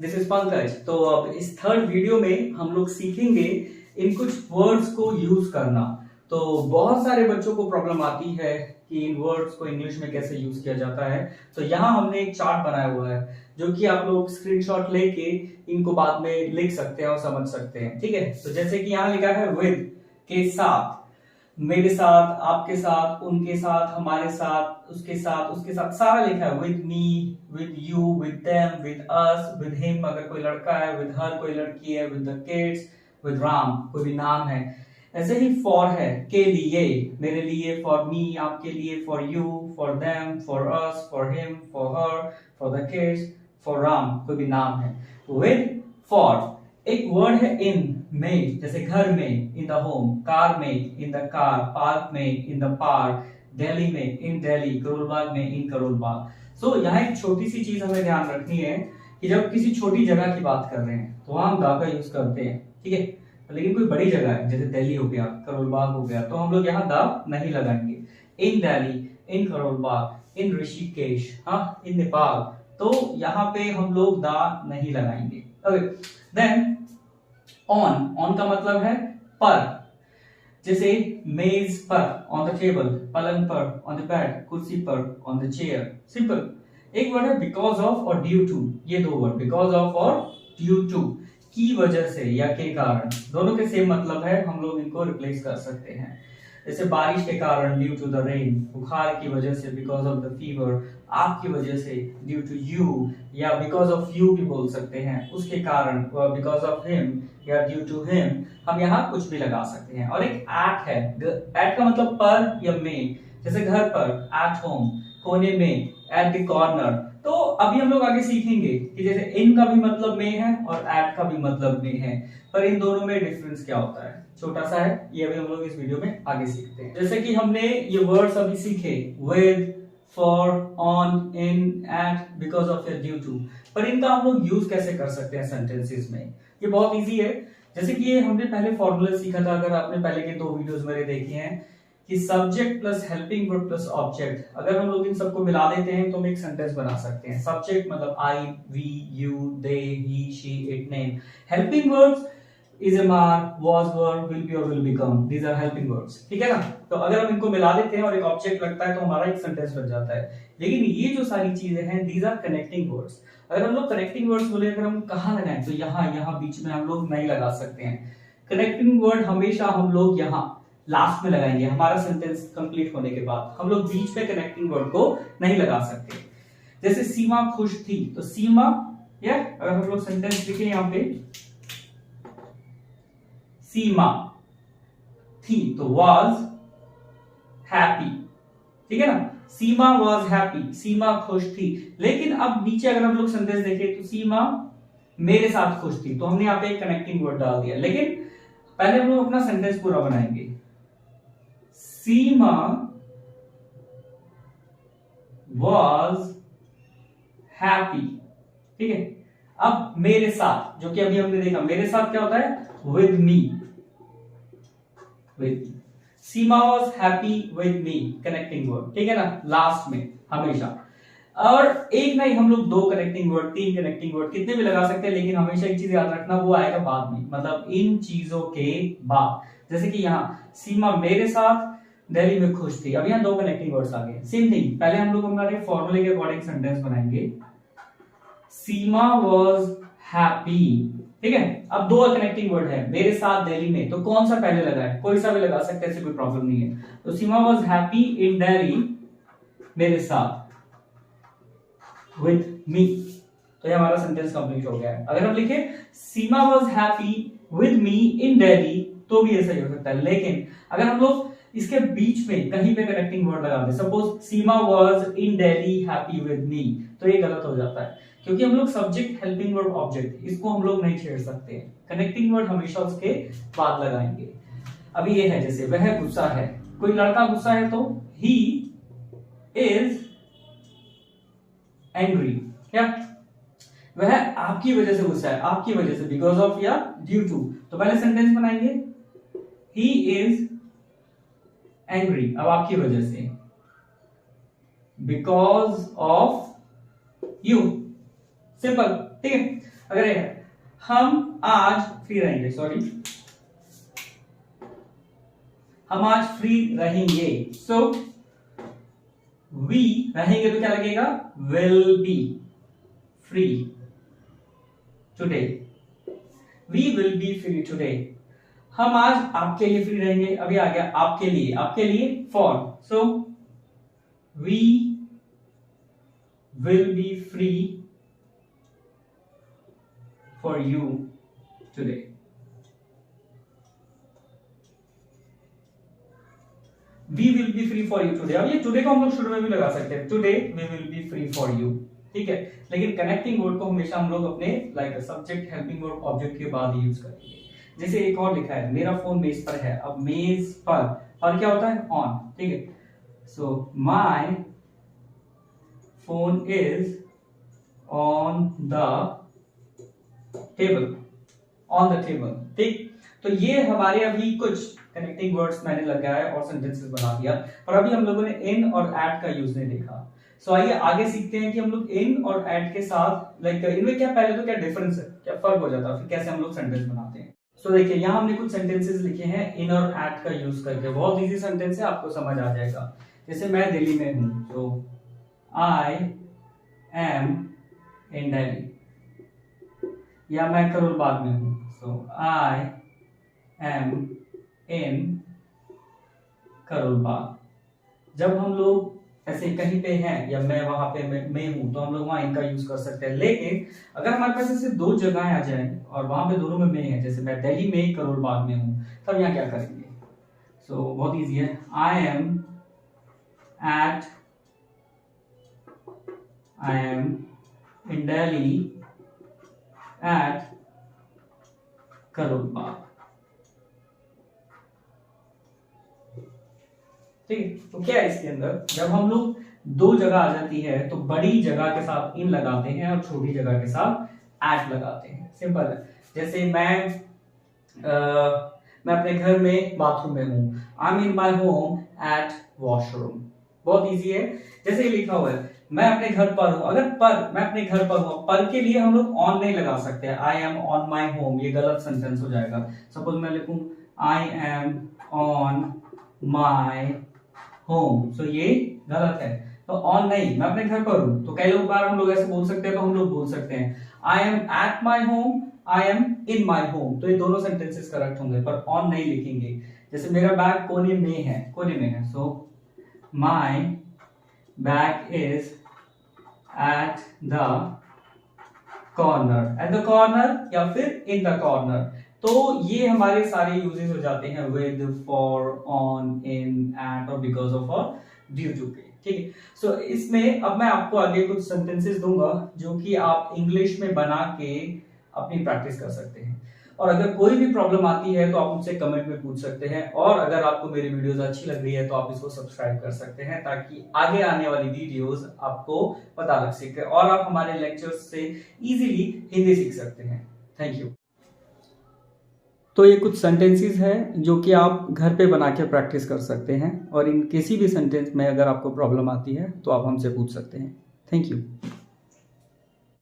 This is Pankaj. तो अब इस थर्ड वीडियो में हम लोग सीखेंगे इन कुछ वर्ड्स को यूज करना। तो बहुत सारे बच्चों को प्रॉब्लम आती है कि इन वर्ड्स को इंग्लिश में कैसे यूज किया जाता है। तो यहाँ हमने एक चार्ट बनाया हुआ है जो कि आप लोग स्क्रीनशॉट लेके इनको बाद में लिख सकते हैं और समझ सकते हैं। ठीक है, तो जैसे कि यहाँ लिखा है विद के साथ, मेरे साथ, आपके साथ, उनके साथ, हमारे साथ, उसके साथ सारा लिखा है। With me, with you, with them, with us, with him अगर कोई लड़का है, विद हर कोई लड़की है, with the kids, with Ram कोई भी नाम है। ऐसे ही फॉर है, के लिए, मेरे लिए, फॉर मी आपके लिए, for you, for them, for us, for him, for her, for the kids, for Ram कोई भी नाम है। With, for. एक वर्ड है इन, में, जैसे घर में, इन द होम, कार में, इन द कार, पार्क में, इन द पार्क, दिल्ली में, इन दिल्ली, करोल बाग में, इन करोल बाग। सो यहाँ एक छोटी सी चीज हमें ध्यान रखनी है कि जब किसी छोटी जगह की बात कर रहे हैं तो हम दा का यूज करते हैं। ठीक है, लेकिन कोई बड़ी जगह है जैसे दिल्ली हो गया, करोल बाग हो गया, तो हम लोग यहाँ दा नहीं लगाएंगे। इन दिल्ली, इन करोल बाग, इन ऋषिकेश, हाँ, इन नेपाल, तो यहाँ पे हम लोग दा नहीं लगाएंगे। ओके, देन ऑन का मतलब है पर, जैसे मेज पर, ऑन द टेबल, पलंग पर, ऑन द बेड, कुर्सी पर, ऑन द चेयर। सिंपल। एक वर्ड है बिकॉज ऑफ और ड्यू टू, ये दो वर्ड, बिकॉज ऑफ और ड्यू टू, की वजह से या के कारण, दोनों के सेम मतलब है, हम लोग इनको रिप्लेस कर सकते हैं। जैसे बारिश के कारण, ड्यू टू द रेन, बुखार की वजह से, बिकॉज ऑफ द फीवर, आपकी वजह से, ड्यू टू यू, या बिकॉज ऑफ यू भी बोल सकते हैं, उसके कारण, बिकॉज ऑफ हिम या ड्यू टू हिम, हम यहाँ कुछ भी लगा सकते हैं। और एक एट है, एट का मतलब पर या में, जैसे घर पर, एट होम, कोने में, एट द कॉर्नर। तो अभी हम लोग आगे सीखेंगे कि जैसे इन का भी मतलब में है और एट का भी मतलब में है, पर इन दोनों में डिफरेंस क्या होता है, छोटा सा है, ये अभी हम लोग इस वीडियो में आगे सीखते हैं। जैसे कि हमने ये वर्ड्स अभी सीखे, with, for, on, in, at, because of या ड्यू टू, पर इनका हम लोग यूज कैसे कर सकते हैं सेंटेंसेस में, ये बहुत इजी है। जैसे कि ये हमने पहले फॉर्मूला सीखा था, अगर आपने पहले के 2 वीडियोस मेरे देखे हैं, कि subject plus helping verb plus object, अगर हम लोग इन सबको मिला देते हैं तो हम एक सेंटेंस बना सकते हैं। सब्जेक्ट मतलब I, we, you, they, he, she, it, name. Helping verbs is am are, was were, will be or will become, these are helping verbs। ठीक है ना, तो अगर हम इनको मिला देते हैं और एक ऑब्जेक्ट लगता है तो हमारा एक सेंटेंस बन जाता है। लेकिन ये जो सारी चीजें हैं, these are connecting words। अगर हम लोग कनेक्टिंग वर्ड्स बोले, अगर हम कहाँ लगाएं, तो यहाँ बीच में हम लोग नहीं लगा सकते हैं। कनेक्टिंग वर्ड हमेशा हम लोग यहाँ लास्ट में लगाएंगे, हमारा सेंटेंस कंप्लीट होने के बाद। हम लोग बीच में कनेक्टिंग वर्ड को नहीं लगा सकते। जैसे सीमा खुश थी, तो सीमा, या अगर हम लोग सेंटेंस लिखे यहाँ पे, सीमा थी तो was happy। ठीक है ना, सीमा was happy, सीमा खुश थी। लेकिन अब नीचे अगर हम लोग सेंटेंस देखें तो सीमा मेरे साथ खुश थी, तो हमने यहाँ पे एक कनेक्टिंग वर्ड डाल दिया। लेकिन पहले हम लोग अपना सेंटेंस पूरा बनाएंगे। सीमा was happy। ठीक है, अब मेरे साथ, जो कि अभी हमने देखा, मेरे साथ क्या होता है, with me, with me। Seema was happy with me, connecting word. ठीक है ना, लास्ट में हमेशा। और एक नहीं, हम लोग 2 कनेक्टिंग वर्ड, 3 कनेक्टिंग वर्ड, कितने भी लगा सकते हैं, लेकिन हमेशा एक चीज याद रखना, वो आएगा बाद में, मतलब इन चीजों के बाद। जैसे कि यहाँ सीमा मेरे साथ दिल्ली में खुश थी, अब यहाँ 2 कनेक्टिंग वर्ड्स आ गए। सेम थिंग, पहले हम लोग हमारे फॉर्मूले के अकॉर्डिंग सेंटेंस बनाएंगे। सीमा was happy। ठीक है, अब 2 कनेक्टिंग वर्ड है, मेरे साथ दिल्ली में, तो कौन सा पहले लगा है, कोई सा भी लगा सकते हैं, ऐसे कोई प्रॉब्लम नहीं है। तो सीमा was happy in दिल्ली, मेरे साथ, with me, तो ये हमारा सेंटेंस कंप्लीट हो गया है। अगर हम लिखे सीमा was happy with me in Delhi, तो भी ऐसा ही हो सकता है। लेकिन अगर हम लोग इसके बीच में कहीं पे कनेक्टिंग वर्ड लगा दे, suppose Seema was in Delhi happy with me, तो ये गलत हो जाता है, क्योंकि हम लोग सब्जेक्ट, हेल्पिंग वर्ब, ऑब्जेक्ट, इसको हम लोग नहीं छेड़ सकते। कनेक्टिंग वर्ड हमेशा उसके बाद लगाएंगे। अभी ये है, जैसे वह गुस्सा है, कोई लड़का गुस्सा है तो he is angry। क्या, वह आपकी वजह से गुस्सा है, आपकी वजह से, बिकॉज ऑफ या ड्यू टू, तो पहले सेंटेंस बनाएंगे, he is angry, अब आपकी वजह से, बिकॉज ऑफ यू, सिंपल। ठीक है, अगर ये है हम आज फ्री रहेंगे, सॉरी हम आज फ्री रहेंगे, सो वी रहेंगे तो क्या लगेगा, will be free today, we will be free today. हम आज आपके लिए फ्री रहेंगे, अभी आ गया आपके लिए for, so we will be free for you today. We will be free for you today. अब ये टुडे को हम लोग शुरू में भी लगा सकते हैं, today we will be free for you, ठीक है। लेकिन कनेक्टिंग वर्ड को हमेशा हम लोग अपने like subject, helping verb, object के बाद यूज करेंगे। जैसे एक और लिखा है, मेरा फोन मेज पर है। अब मेज पर क्या होता है, ऑन, ठीक है। So my phone is on the table, on the table, ठीक। तो ये हमारे अभी कुछ कनेक्टिंग वर्ड्स मैंने लगाया और सेंटेंसेस बना दिया, पर अभी हम लोगों ने इन और एट का यूज नहीं देखा। सो आइए आगे सीखते हैं कि हम लोग इन और एट के साथ लाइक इनमें क्या पहले तो क्या डिफरेंस है, क्या फर्क हो जाता है, फिर कैसे हम लोग सेंटेंस बनाते हैं। सो देखिए यहाँ हमने कुछ सेंटेंसेस लिखे हैं इन और एट का यूज करके, बहुत इजी सेंटेंस है, आपको समझ आ जाएगा। जैसे मैं दिल्ली में हूं, तो आई एम इन दिल्ली, या मैं करोल बाग में हूं, सो आई एम इन करोल बाग। जब हम लोग ऐसे कहीं पे हैं या मैं वहां पे मैं हूं, तो हम लोग वहां इनका यूज कर सकते हैं। लेकिन अगर हमारे पास ऐसे दो जगह आ जाए और वहां पे दोनों में मैं है, जैसे मैं दिल्ली में करोल बाग में हूं, तब यहाँ क्या करेंगे। सो बहुत इजी है, I am in Delhi at Karol Bagh, ठीक है। तो क्या है इसके अंदर, जब हम लोग दो जगह आ जाती है तो बड़ी जगह के साथ इन लगाते हैं और छोटी जगह के साथ एट लगाते हैं, सिंपल है। जैसे मैं अपने घर में बाथरूम में हूं, आई am in my home at washroom, बहुत इजी है। जैसे लिखा हुआ है मैं अपने घर पर हूं, अगर मैं अपने घर पर हूं, पर के लिए हम लोग ऑन नहीं लगा सकते, I am on my home, ये गलत सेंटेंस हो जाएगा। सपोज मैं लिखूं I am on my home, so ये गलत है, तो ऑन नहीं, मैं अपने घर पर हूं। तो कई लोग बार हम लोग ऐसे बोल सकते हैं, तो हम लोग बोल सकते हैं I am at my home, I am in my home, तो ये दोनों सेंटेंसेस करेक्ट होंगे, पर ऑन नहीं लिखेंगे। जैसे मेरा बैग कोने में है, so my bag is at the corner या फिर इन द कॉर्नर। तो ये हमारे सारे यूजेस हो जाते हैं with, for, on, in, at और बिकॉज ऑफ और ड्यू टू के, ठीक है। सो इसमें अब मैं आपको आगे कुछ सेंटेंसेस दूंगा जो कि आप इंग्लिश में बना के अपनी प्रैक्टिस कर सकते हैं। और अगर कोई भी प्रॉब्लम आती है तो आप मुझसे कमेंट में पूछ सकते हैं, और अगर आपको मेरी वीडियोस अच्छी लग रही है तो आप इसको सब्सक्राइब कर सकते हैं, ताकि आगे आने वाली वीडियोस आपको पता लग सके और आप हमारे लेक्चर्स से इजीली हिंदी सीख सकते हैं। Thank you. तो ये कुछ सेंटेंसेस हैं जो कि आप घर पे बना के प्रैक्टिस कर सकते हैं, और इन किसी भी सेंटेंस में अगर आपको प्रॉब्लम आती है तो आप हमसे पूछ सकते हैं। Thank you.